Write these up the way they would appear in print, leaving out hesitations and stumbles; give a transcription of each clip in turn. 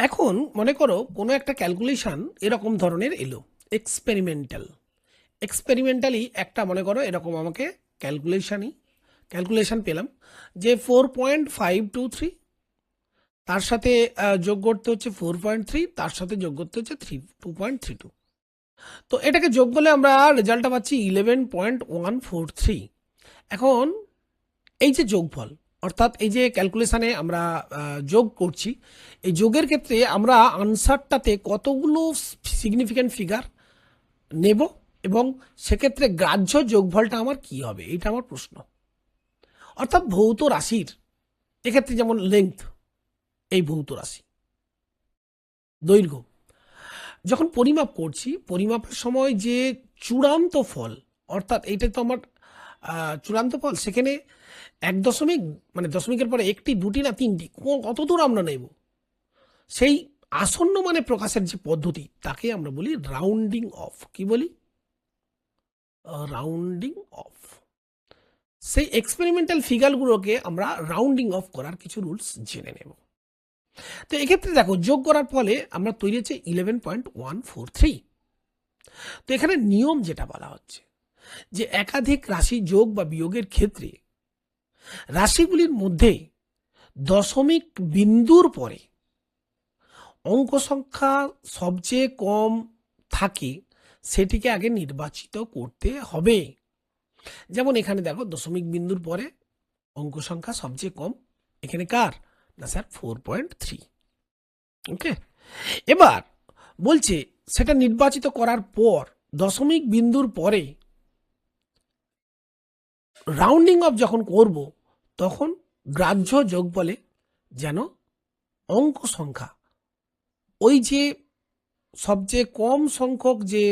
এখন মনে করো কোনো একটা ক্যালকুলেশন এরকম ধরনের এলো, এক্সপেরিমেন্টালি একটা মনে করো এরকম আমাকে ক্যালকুলেশন পেলাম যে 4.523, তার সাথে যোগ করতে হচ্ছে 4.3, তার সাথে যোগ করতে হচ্ছে 2.32। তো এটাকে যোগ করলে আমরা রেজাল্টটা পাচ্ছি 11.143। এখন এই যে যোগফল, অর্থাৎ এই যে ক্যালকুলেশানে আমরা যোগ করছি, এই যোগের ক্ষেত্রে আমরা আনসারটাতে কতগুলো সিগনিফিক্যান্ট ফিগার নেব এবং সেক্ষেত্রে গ্রাহ্য যোগফলটা আমার কি হবে, এইটা আমার প্রশ্ন। অর্থাৎ ভৌত রাশির এক্ষেত্রে যেমন লেংথ, এই ভৌত রাশি, দৈর্ঘ্য, যখন পরিমাপ করছি পরিমাপের সময় যে চূড়ান্ত ফল, অর্থাৎ এইটা তো আমার চূড়ান্ত ফল, সেখানে 1 দশমিক মানে দশমিকের পরে একটি, দুটি না তিনটি, কত দূর আমরা নেব, সেই আসন্ন মানে প্রকাশের যে পদ্ধতি তাকে আমরা বলি রাউন্ডিং অফ। কি বলি? Rounding of. সেই এক্সপেরিমেন্টাল ফিগারগুলোকে আমরা রাউন্ডিং অফ করার কিছু রুলস জেনে নেব। তো এক্ষেত্রে দেখো যোগ করার ফলে আমরা তৈরি হচ্ছে 11.143। তো এখানে নিয়ম যেটা বলা হচ্ছে যে একাধিক রাশি যোগ বা বিয়োগের ক্ষেত্রে রাশিগুলির মধ্যে দশমিক বিন্দুর পরে অঙ্ক সংখ্যা সবচেয়ে কম থাকে সেটিকে আগে নির্বাচিত করতে হবে। যেমন এখানে দেখো দশমিক বিন্দুর পরে অঙ্ক সংখ্যা সবচেয়ে কম, এখানে কার? না স্যার 4.3। ওকে, এবার বলছে সেটা নির্বাচিত করার পর দশমিক বিন্দুর পরে রাউন্ডিং অফ যখন করব তখন গ্রাহ্য যোগ বলে যেন অঙ্ক সংখ্যা ওই যে সবচেয়ে কম সংখ্যক যে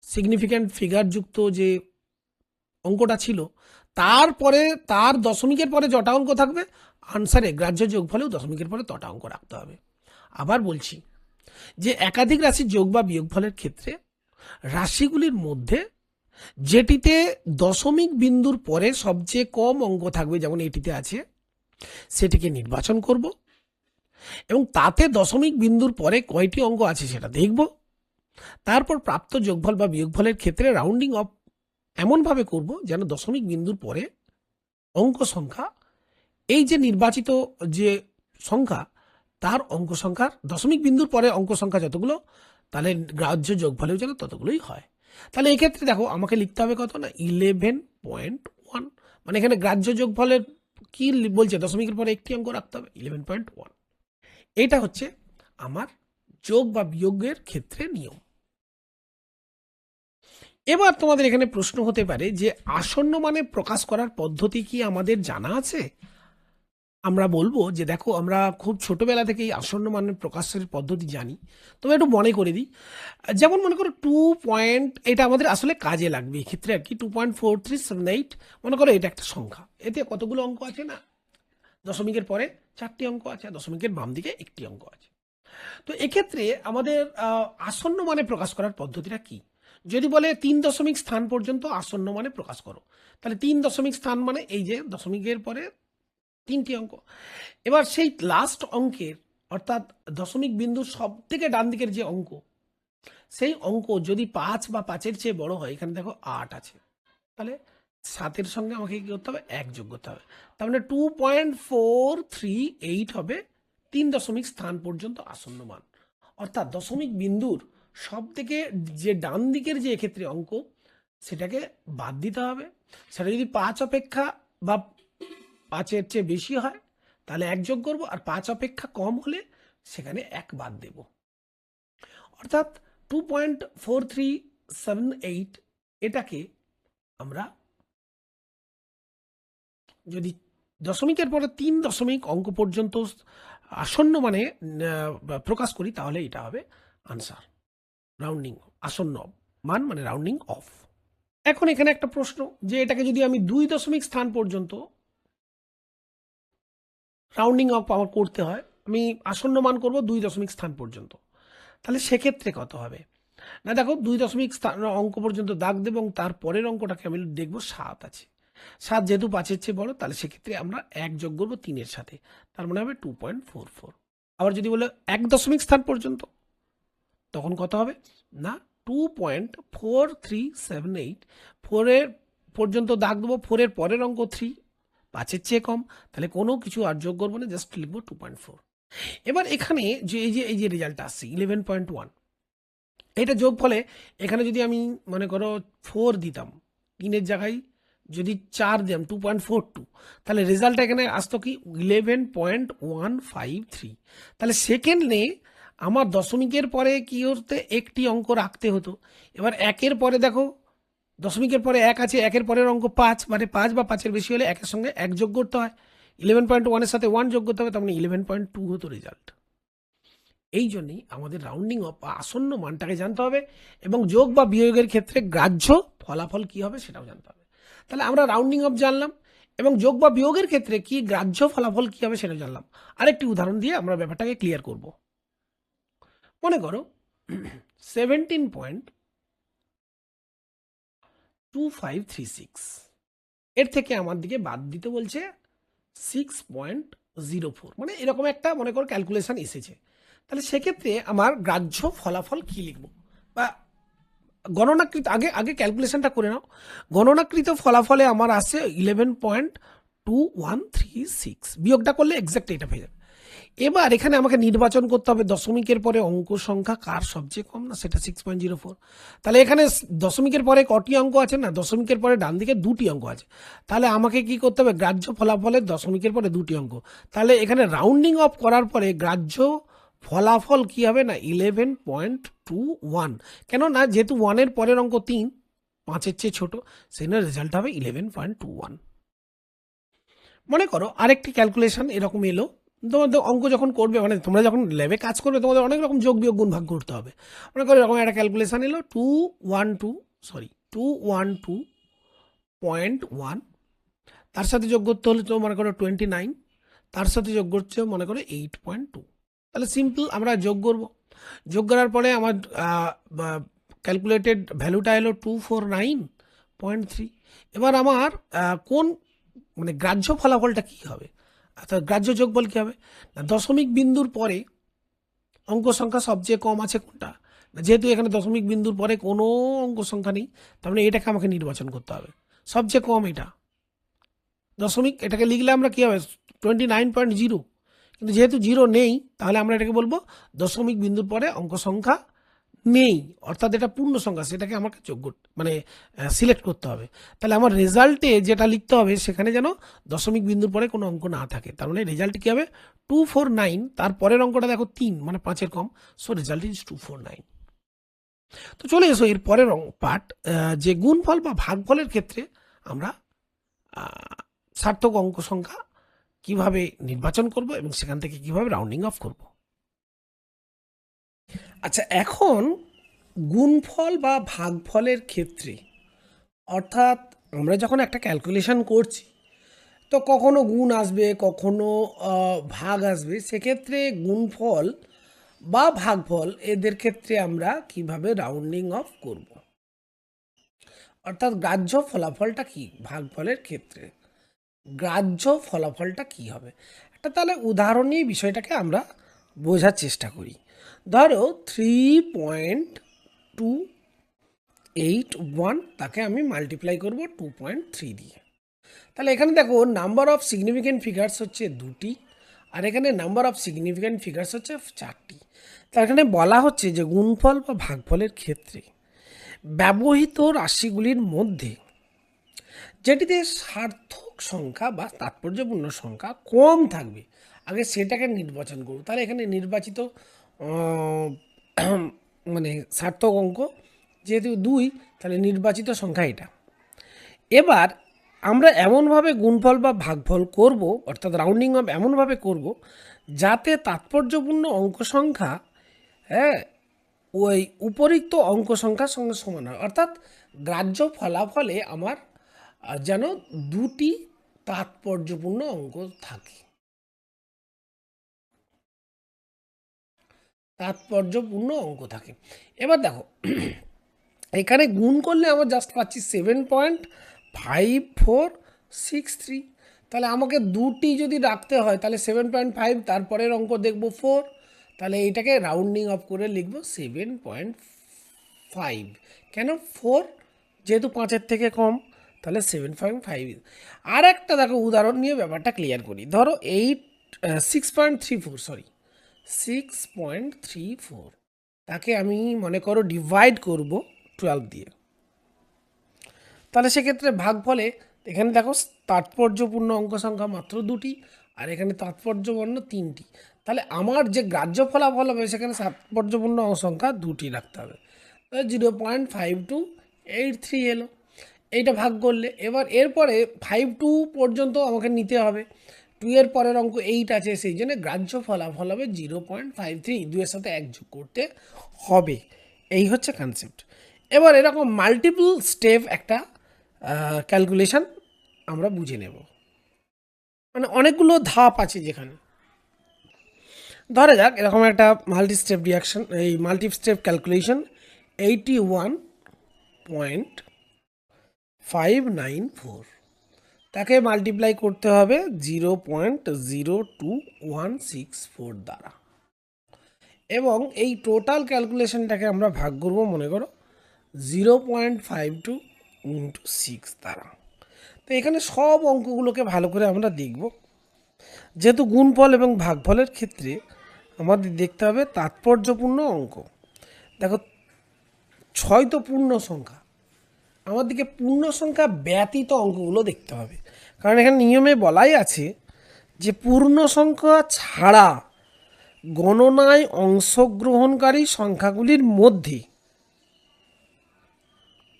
সিগনিফিক্যান্ট ফিগারযুক্ত যে অঙ্কটা ছিল তারপরে তার দশমিকের পরে যটা অঙ্ক থাকবে আনসারে গ্রাহ্য যোগ ফলেও দশমিকের পরে তটা অঙ্ক রাখতে হবে। আবার বলছি যে একাধিক রাশির যোগ বা বিয়োগফলের ক্ষেত্রে রাশিগুলির মধ্যে যেটিতে দশমিক বিন্দুর পরে সবচেয়ে কম অঙ্ক থাকবে, যেমন এটিতে আছে, সেটিকে নির্বাচন করব এবং তাতে দশমিক বিন্দুর পরে কয়টি অঙ্ক আছে সেটা দেখব। তারপর প্রাপ্ত যোগফল বা বিয়োগফলের ক্ষেত্রে রাউন্ডিং অফ এমনভাবে করব যেন দশমিক বিন্দুর পরে অঙ্ক সংখ্যা, এই যে নির্বাচিত যে সংখ্যা তার অঙ্ক সংখ্যার দশমিক বিন্দুর পরে অঙ্ক সংখ্যা যতগুলো, তাহলে গ্রাহ্য যোগফলেও যেন ততগুলোই হয়। তাহলে এক্ষেত্রে দেখো আমাকে লিখতে হবে কত না 11.1, মানে এখানে গ্রাহ্য যোগফলের কি বলছে, দশমিকের পরে একটি অঙ্ক রাখতে হবে 11.1। এটা হচ্ছে আমার যোগ বা বিয়োগের ক্ষেত্রে নিয়ম। এবার তোমাদের এখানে প্রশ্ন হতে পারে যে আসন্ন মানে প্রকাশ করার পদ্ধতি কি আমাদের জানা আছে? আমরা বলবো যে দেখো আমরা খুব ছোটবেলা থেকেই আসন্ন মানের প্রকাশের পদ্ধতি জানি, তবে একটু মনে করে দিই। যেমন মনে করো 2 এটা আমাদের আসলে কাজে লাগবে এক্ষেত্রে আর কি, 2.4378 মনে করো এটা একটা সংখ্যা, এতে কতগুলো অঙ্ক আছে না, দশমিকের পরে 4টি অঙ্ক আছে, দশমিকের বাম দিকে একটি অঙ্ক আছে। তো এক্ষেত্রে আমাদের আসন্ন মানে প্রকাশ করার পদ্ধতিটা কি? যদি বলে 3 দশমিক স্থান পর্যন্ত আসন্ন মানে প্রকাশ করো, তাহলে 3 দশমিক স্থান মানে এই যে দশমিকের পরে 3টি অঙ্ক। এবার সেই লাস্ট অঙ্কের, অর্থাৎ দশমিক বিন্দুর সব থেকে ডান দিকের যে অঙ্ক, সেই অঙ্ক যদি 5 বা 5-এর চেয়ে বড় হয়, এখানে দেখো 8 আছে, তাহলে 7-এর সঙ্গে আমাকে কি করতে হবে? 1 যোগ করতে হবে। তার মানে 2.438 হবে 3 দশমিক স্থান পর্যন্ত আসন্ন মান। অর্থাৎ দশমিক বিন্দুর সব থেকে যে ডান দিকের যে এক্ষেত্রে অঙ্ক, সেটাকে বাদ দিতে হবে। সেটা যদি 5 অপেক্ষা বা 5-এর চেয়ে বেশি হয় তাহলে 1 যোগ করবো, আর 5 অপেক্ষা কম হলে সেখানে 1 বাদ দেব। অর্থাৎ 2.4378 এটাকে আমরা যদি দশমিকের পরে 3 দশমিক অঙ্ক পর্যন্ত আসন্ন মানে প্রকাশ করি তাহলে এটা হবে আনসার, রাউন্ডিং আসন্ন মান মানে রাউন্ডিং অফ। এখন এখানে একটা প্রশ্ন যে এটাকে যদি আমি 2 দশমিক স্থান পর্যন্ত রাউন্ডিং অফ আমার করতে হয়, আমি আসন্ন মান করব 2 দশমিক স্থান পর্যন্ত, তাহলে সেক্ষেত্রে কত হবে না, দেখো 2 দশমিক স্থান অঙ্ক পর্যন্ত দাগ দেবো এবং তারপরের অঙ্কটাকে আমি দেখবো 7 আছে, 7 যেহেতু 5-এর চেয়ে বড়, তাহলে সেক্ষেত্রে আমরা 1 যোগ করবো 3-এর সাথে, তার মানে হবে 2.44। আবার যদি বলে 1 দশমিক স্থান পর্যন্ত, তখন কত হবে না 2.4378, 4 পর্যন্ত দাগ দেবো, 4 পরের অঙ্ক 3, 5 চেয়ে কম, তাহলে কোনো কিছু আর যোগ করবো না, জাস্ট লিখবো 2.4। এবার এখানে যে এই যে রেজাল্টটা আসছে 11.1, এটা যোগ ফলে এখানে যদি আমি মনে করো 4 দিতাম, 3-এর জায়গায় যদি 4 দিতাম 2.42, তাহলে রেজাল্টটা এখানে আসতো কি 11.153। তাহলে সেকেন্ডে আমার দশমিকের পরে কি হতে একটি অঙ্ক রাখতে হতো। এবার 1-এর পরে দেখো দশমিকের পরে 1 আছে, 1-এর পরের অঙ্ক 5, মানে 5 বা 5-এর বেশি হলে 1-এর সঙ্গে 1 যোগ করতে হয়, 11.1-এর সাথে 1 যোগ করতে হবে, তার মানে 11.2 হতো রেজাল্ট। এই জন্যই আমাদের রাউন্ডিং অফ বা আসন্ন মানটাকে জানতে হবে, এবং যোগ বা বিয়োগের ক্ষেত্রে গ্রাহ্য ফলাফল কি হবে সেটাও জানতে হবে। তাহলে আমরা রাউন্ডিং অফ জানলাম, এবং যোগ বা বিয়োগের ক্ষেত্রে কি গ্রাহ্য ফলাফল কি হবে সেটা জানলাম। আরেকটি উদাহরণ দিয়ে আমরা ব্যাপারটাকে ক্লিয়ার করব। মনে করো 17.2536, এর থেকে আমার দিকে বাদ দিতে বলছে 6.04, মানে এরকম একটা মনে করো ক্যালকুলেশন এসেছে। তাহলে সেক্ষেত্রে আমার গ্রাহ্য ফলাফল কি লিখব, বা গণনাকৃত আগে আগে ক্যালকুলেশনটা করে নাও। গণনাকৃত ফলাফলে আমার আসে 11.2136, বিয়োগটা করলে এক্সাক্ট এটা হয়ে যাবে। এবার এখানে আমাকে নির্বাচন করতে হবে দশমিকের পরে অঙ্ক সংখ্যা কার সবচেয়ে কম, না সেটা 6.04। তাহলে এখানে দশমিকের পরে কটি অঙ্ক আছে, না দশমিকের পরে ডান দিকে 2টি অঙ্ক আছে। তাহলে আমাকে কি করতে হবে, গ্রাহ্য ফলাফলের দশমিকের পরে 2টি অঙ্ক, তাহলে এখানে রাউন্ডিং অফ করার পরে গ্রাহ্য ফলাফল কি হবে না 11.21, কেন না যেহেতু 1-এর পরের অঙ্ক 3, 5-এর চেয়ে ছোট, সেখানে রেজাল্ট হবে 11.21। মনে করো আরেকটি ক্যালকুলেশন এরকম এলো, তোমাদের অঙ্ক যখন করবে, মানে তোমরা যখন ল্যাবে কাজ করবে তোমাদের অনেক রকম যোগ বিয়োগ গুণ ভাগ করতে হবে। মনে করো এরকম একটা ক্যালকুলেশন এলো 212.1, তার সাথে যোগ করতে হলে তো মনে করো 29, তার সাথে যোগ করছে মনে করো 8.2। তাহলে সিম্পল আমরা যোগ করব, যোগ করার পরে আমার ক্যালকুলেটেড ভ্যালুটা এলো 249.3। এবার আমার কোন মানে গ্রাহ্য ফলাফলটা কি হবে, অর্থাৎ গ্রাহ্য যোগফল কি হবে, না দশমিক বিন্দুর পরে অঙ্ক সংখ্যা সবচেয়ে কম আছে কোনটা, না যেহেতু এখানে দশমিক বিন্দুর পরে কোনো অঙ্ক সংখ্যা নেই, তার মানে এটাকে আমাকে নির্বাচন করতে হবে, সবচেয়ে কম এটা দশমিক, এটাকে লিখলে আমরা কি হবে 29.0, কিন্তু যেহেতু 0 নেই তাহলে আমরা এটাকে বলবো দশমিক বিন্দুর পরে অঙ্ক সংখ্যা নেই, অর্থাৎ এটা পূর্ণ সংখ্যা, সেটাকে আমাকে যোগ্য মানে সিলেক্ট করতে হবে। তাহলে আমার রেজাল্টে যেটা লিখতে হবে সেখানে যেন দশমিক বিন্দুর পরে কোনো অঙ্ক না থাকে, তার মানে রেজাল্ট কি হবে 249, তার পরের অঙ্কটা দেখো 3, মানে 5-এর কম, সো রেজাল্ট ইজ 249। তো চলে এসো এর পরের পার্ট, যে গুণফল বা ভাগফলের ক্ষেত্রে আমরা সার্থক অঙ্ক সংখ্যা কিভাবে নির্বাচন করব এবং সেখান থেকে কিভাবে রাউন্ডিং অফ করব। আচ্ছা, এখন গুণফল বা ভাগফলের ক্ষেত্রে, অর্থাৎ আমরা যখন একটা ক্যালকুলেশন করছি তো কখনো গুণ আসবে, কখনো ভাগ আসবে, সেক্ষেত্রে গুণফল বা ভাগফল এদের ক্ষেত্রে আমরা কিভাবে রাউন্ডিং অফ করব, অর্থাৎ গ্রাহ্য ফলাফলটা কি ভাগফলের ক্ষেত্রে, গ্রাহ্য ফলাফলটা কি হবে। একটা তাহলে উদাহরণ নিয়ে বিষয়টাকে আমরা বোঝার চেষ্টা করি। ধরো 3.281, তাকে আমি মাল্টিপ্লাই করব 2.3 দিয়ে। তাহলে এখানে দেখো নাম্বার অফ সিগনিফিক্যান্ট ফিগার্স হচ্ছে 2টি, আর এখানে নাম্বার অফ সিগনিফিক্যান্ট ফিগার্স হচ্ছে 4টি। তার এখানে বলা হচ্ছে যে গুণফল বা ভাগফলের ক্ষেত্রে ব্যবহৃত রাশিগুলির মধ্যে যেটিতে সার্থক সংখ্যা বা তাৎপর্যপূর্ণ সংখ্যা কম থাকবে আগে সেটাকে নির্বাচন করব। তাহলে এখানে নির্বাচিত মানে সার্থক অঙ্ক যেহেতু 2, তাহলে নির্বাচিত সংখ্যা এটা। এবার আমরা এমনভাবে গুণফল বা ভাগফল করব, অর্থাৎ রাউন্ডিং অফ এমনভাবে করব যাতে তাৎপর্যপূর্ণ অঙ্ক সংখ্যা ওই উপরিক্ত অঙ্ক সংখ্যার সঙ্গে সমান হয়, অর্থাৎ গ্রাহ্য ফলাফলে আমার যেন 2টি তাৎপর্যপূর্ণ অঙ্ক থাকে, তাৎপর্যপূর্ণ অঙ্ক থাকে। এবার দেখো এখানে গুণ করলে আমার জাস্ট পাচ্ছি 7.5463, তাহলে আমাকে দুটি যদি রাখতে হয় তাহলে 7.5, তারপরের অঙ্ক দেখব 4, তাহলে এইটাকে রাউন্ডিং অফ করে লিখব 7.5। কেন 4? যেহেতু 5-এর থেকে কম, তাহলে 7.5। আর একটা দেখো উদাহরণ নিয়ে ব্যাপারটা ক্লিয়ার করি। ধরো 6.34, সরি 6.34, তাকে আমি মনে করো ডিভাইড করব 12 দিয়ে। তাহলে সেক্ষেত্রে ভাগফলে এখানে দেখো তাৎপর্যপূর্ণ অঙ্ক সংখ্যা মাত্র দুটি, আর এখানে তাৎপর্যপূর্ণ তিনটি। তাহলে আমার যে গ্রাহ্য ফলাফল হবে সেখানে তাৎপর্যপূর্ণ সংখ্যা দুটি রাখতে হবে। 0.5283 এলো, এইটা ভাগ করলে। এবার এরপরে 5-2 পর্যন্ত আমাকে নিতে হবে। 2 এর পরের অঙ্ক 8 আছে, সেই জন্য গ্রাহ্য ফলাফল হবে 0.53, 2-এর সাথে 1 যোগ করতে হবে। এই হচ্ছে কনসেপ্ট। এবার এরকম মাল্টিপল স্টেপ একটা ক্যালকুলেশন আমরা বুঝে নেব, মানে অনেকগুলো ধাপ আছে যেখানে। ধরা যাক এরকম একটা মাল্টি স্টেপ রিয়াকশন, এই মাল্টি স্টেপ ক্যালকুলেশন 81.594, তাকে মাল্টিপ্লাই করতে হবে 0.02164 দ্বারা, এবং এই টোটাল ক্যালকুলেশনটাকে আমরা ভাগ করব মনে করো 0.52 × 6 দ্বারা। তো এখানে সব অঙ্কগুলোকে ভালো করে আমরা দেখব। যেহেতু গুণফল এবং ভাগফলের ক্ষেত্রে আমাদের দেখতে হবে তাৎপর্যপূর্ণ অঙ্ক। দেখো 6 তো পূর্ণ সংখ্যা, আমাদেরকে পূর্ণ সংখ্যা ব্যতীত অঙ্কগুলো দেখতে হবে, কারণ এখানে নিয়মে বলাই আছে যে পূর্ণ সংখ্যা ছাড়া গণনায় অংশগ্রহণকারী সংখ্যাগুলির মধ্যে,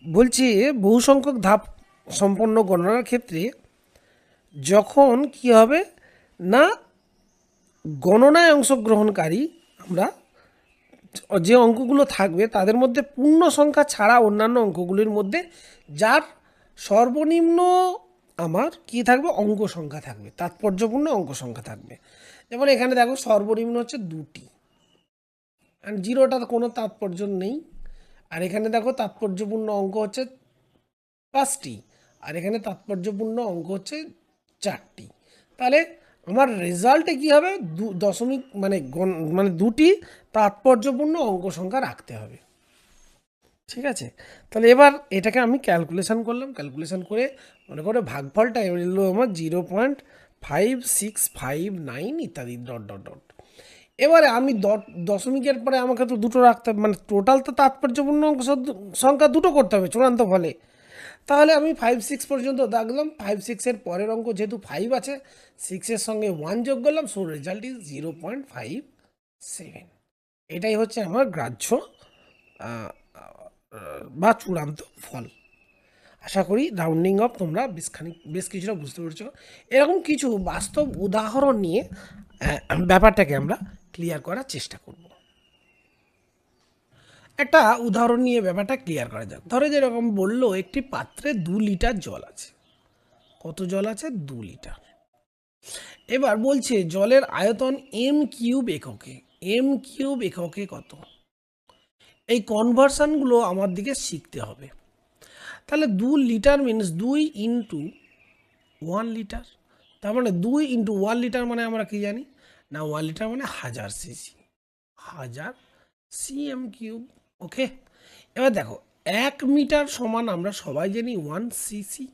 বলছি বহু সংখ্যক ধাপ সম্পন্ন গণনার ক্ষেত্রে যখন কি হবে না, গণনায় অংশগ্রহণকারী আমরা যে অঙ্কগুলো থাকবে তাদের মধ্যে পূর্ণ সংখ্যা ছাড়া অন্যান্য অঙ্কগুলির মধ্যে যার সর্বনিম্ন আমার কি থাকবে, অঙ্ক সংখ্যা থাকবে, তাৎপর্যপূর্ণ অঙ্ক সংখ্যা থাকবে। যেমন এখানে দেখো সর্বনিম্ন হচ্ছে 2টি, আর 0টা কোনো তাৎপর্য নেই। আর এখানে দেখো তাৎপর্যপূর্ণ অঙ্ক হচ্ছে 5টি, আর এখানে তাৎপর্যপূর্ণ অঙ্ক হচ্ছে 4টি। তাহলে আমার রেজাল্টে কি হবে, দশমিক মানে 2টি তাৎপর্যপূর্ণ অঙ্ক সংখ্যা রাখতে হবে। ঠিক আছে, তাহলে এবার এটাকে আমি ক্যালকুলেশন করলাম, ক্যালকুলেশন করে মনে করে ভাগফলটা এলো আমার 0.5659 ইত্যাদি ডট ডট ডট। এবারে আমি দশমিকের পরে আমাকে তো দুটো রাখতে হবে, মানে টোটাল তো তাৎপর্যপূর্ণ অঙ্ক সংখ্যা দুটো করতে হবে চূড়ান্ত ফলে। তাহলে আমি 5-6 পর্যন্ত দেখলাম, 5-6-এর পরের অঙ্ক যেহেতু 5 আছে, 6-এর সঙ্গে 1 যোগ করলাম, সো রেজাল্ট ইজ 0.57। এটাই হচ্ছে আমার গ্রাহ্য বা চূড়ান্ত ফল। আশা করি রাউন্ডিং অফ তোমরা বেশ কিছুটা বুঝতে পেরেছ। এরকম কিছু বাস্তব উদাহরণ নিয়ে ব্যাপারটাকে আমরা ক্লিয়ার করার চেষ্টা করব। একটা উদাহরণ নিয়ে ব্যাপারটা ক্লিয়ার করা যাক। ধরো যেরকম বললো একটি পাত্রে 2 লিটার জল আছে। কত জল আছে? 2 লিটার। এবার বলছে জলের আয়তন m³ এককে। m³ এককে কত? এই কনভার্সানগুলো আমার দিকে শিখতে হবে। তাহলে 2 লিটার মিনস 2 × 1 লিটার, তার মানে 2 × 1 লিটার মানে আমরা কি জানি না, 1 লিটার মানে 1000 সিসি, 1000 cm³। ওকে, এবার দেখো 1 মিটার সমান আমরা সবাই জানি 1 সিসি,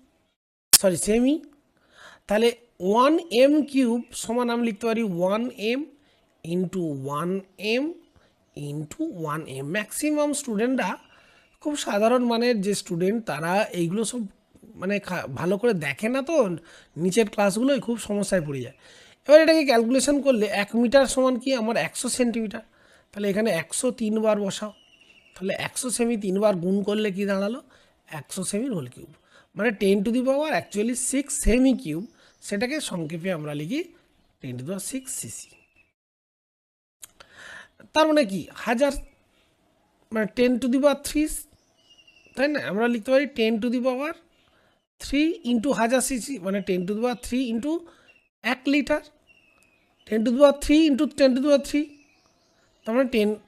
সরি সেমি। তাহলে 1 m³ সমান আমি লিখতে পারি 1m × 1m × 1m। ম্যাক্সিমাম স্টুডেন্টরা, খুব সাধারণ মানের যে স্টুডেন্ট, তারা এইগুলো সব মানে ভালো করে দেখে না, তো নিচের ক্লাসগুলোই খুব সমস্যায় পড়ে যায়। এবার এটাকে ক্যালকুলেশন করলে 1 মিটার সমান কি আমার 100 সেন্টিমিটার। তাহলে এখানে 103 বার বসাও, তাহলে 100 সেমি 3 বার গুণ করলে কি দাঁড়ালো, 100 সেমির হোল কিউব, মানে 10⁻⁶ অ্যাকচুয়ালি 6 সেমি কিউব, সেটাকে সংক্ষেপে আমরা লিখি 10⁻⁶ সিসি। তার মানে কি 1000, মানে 10⁻³ তাই না, আমরা লিখতে পারি 10⁻³ × 1000 সিসি, মানে 10⁻³ × 1 লিটার, 10⁻³ × 10⁻³,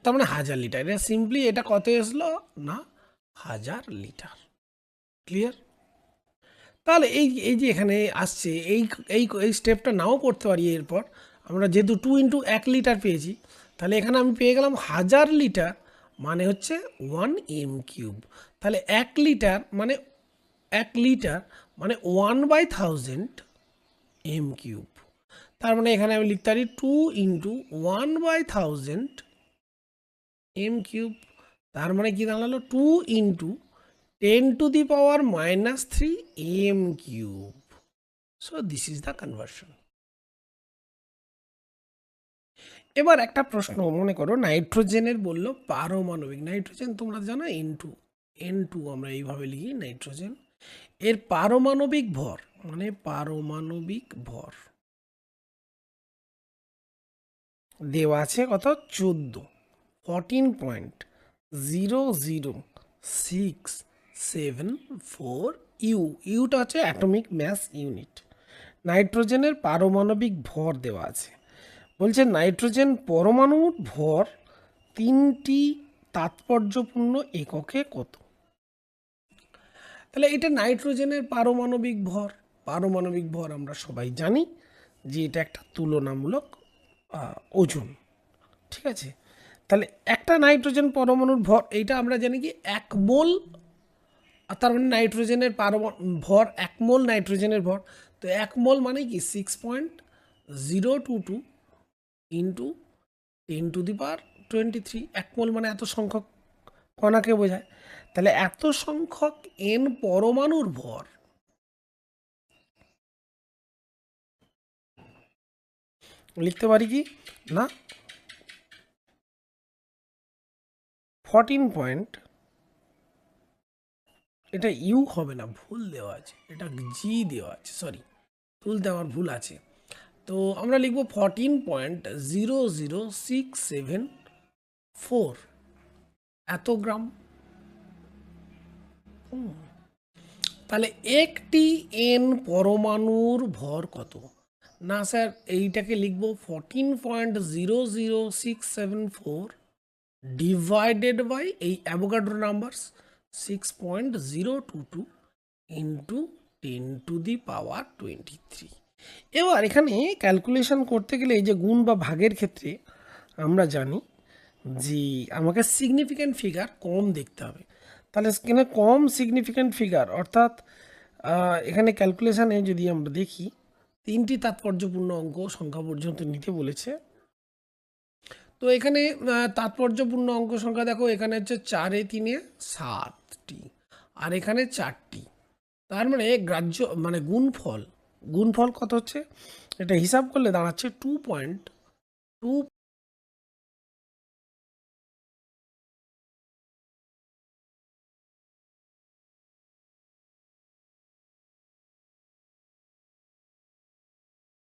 তার মানে 1000 লিটার। এটা সিম্পলি এটা কত আসলো না, 1000 লিটার। ক্লিয়ার? তাহলে এই এই যে এখানে আসছে এই এই এই স্টেপটা নাও করতে পারি। এরপর আমরা যেহেতু 2 × 1 লিটার পেয়েছি, তাহলে এখানে আমি পেয়ে গেলাম 1000 লিটার, মানে হচ্ছে 1 m³ তাহলে 1 লিটার মানে 1/1000 m³। তার মানে এখানে আমি লিখতে পারি 2 × 1/1000 m³। তার মানে কি দাঁড়ালো 2 × 10⁻³ m³। So this is the conversion. এবার একটা প্রশ্ন মনে করো, নাইট্রোজেনের বললো পারমাণবিক, নাইট্রোজেন তোমরা জানো N2 আমরা এইভাবে লিখি নাইট্রোজেন, এর পারমাণবিক ভর মানে পারমাণবিক ভর দেওয়া আছে কত 14.00674 ইউটা হচ্ছে অ্যাটমিক ম্যাস ইউনিট। নাইট্রোজেনের পারমাণবিক ভর দেওয়া আছে, বলছে নাইট্রোজেন পরমাণুর ভর 3টি তাৎপর্যপূর্ণ এককে কত। তাহলে এটা নাইট্রোজেনের পারমাণবিক ভর আমরা সবাই জানি যে এটা একটা তুলনামূলক ওজন, ঠিক আছে। তাহলে একটা নাইট্রোজেন পরমাণুর ভর এইটা আমরা জানি কি 1 মোল, তার মানে নাইট্রোজেনের ভর 1 মোল নাইট্রোজেনের ভর, তো 1 মোল মানে কি 6.022 ইন্টু 10⁻23। 1 মোল মানে এত সংখ্যক কণাকে বোঝায়। তাহলে এত সংখ্যক n পরমাণুর ভর লিখতে পারি কি না 14. এটা ইউ হবে না, ভুল দেওয়া আছে, এটা জি দেওয়া আছে, সরি তুলতে আমার ভুল আছে। তো আমরা লিখব 14.00674 এত গ্রাম। তাহলে একটি এন পরমাণুর ভর কত না স্যার, এইটাকে লিখব 14.00674 ডিভাইডেড বাই এই অ্যাভোগাড্রো নাম্বারস 6.022 ইন্টু 10⁻23। এবার এখানে ক্যালকুলেশন করতে গেলে এই যে গুণ বা ভাগের ক্ষেত্রে আমরা জানি যে আমাকে সিগনিফিক্যান্ট ফিগার কম দেখতে হবে। তাহলে এখানে কম সিগনিফিক্যান্ট ফিগার অর্থাৎ এখানে ক্যালকুলেশানে যদি আমরা দেখি 3টি তাৎপর্যপূর্ণ অঙ্ক সংখ্যা পর্যন্ত নিতে বলেছে। তো এখানে তাৎপর্যপূর্ণ অঙ্ক সংখ্যা দেখো, এখানে হচ্ছে 4 এ 3 এ 7টি আর এখানে 4টি। তার মানে গ্রাহ্য মানে গুণফল কত হচ্ছে, এটা হিসাব করলে দাঁড়াচ্ছে 2.2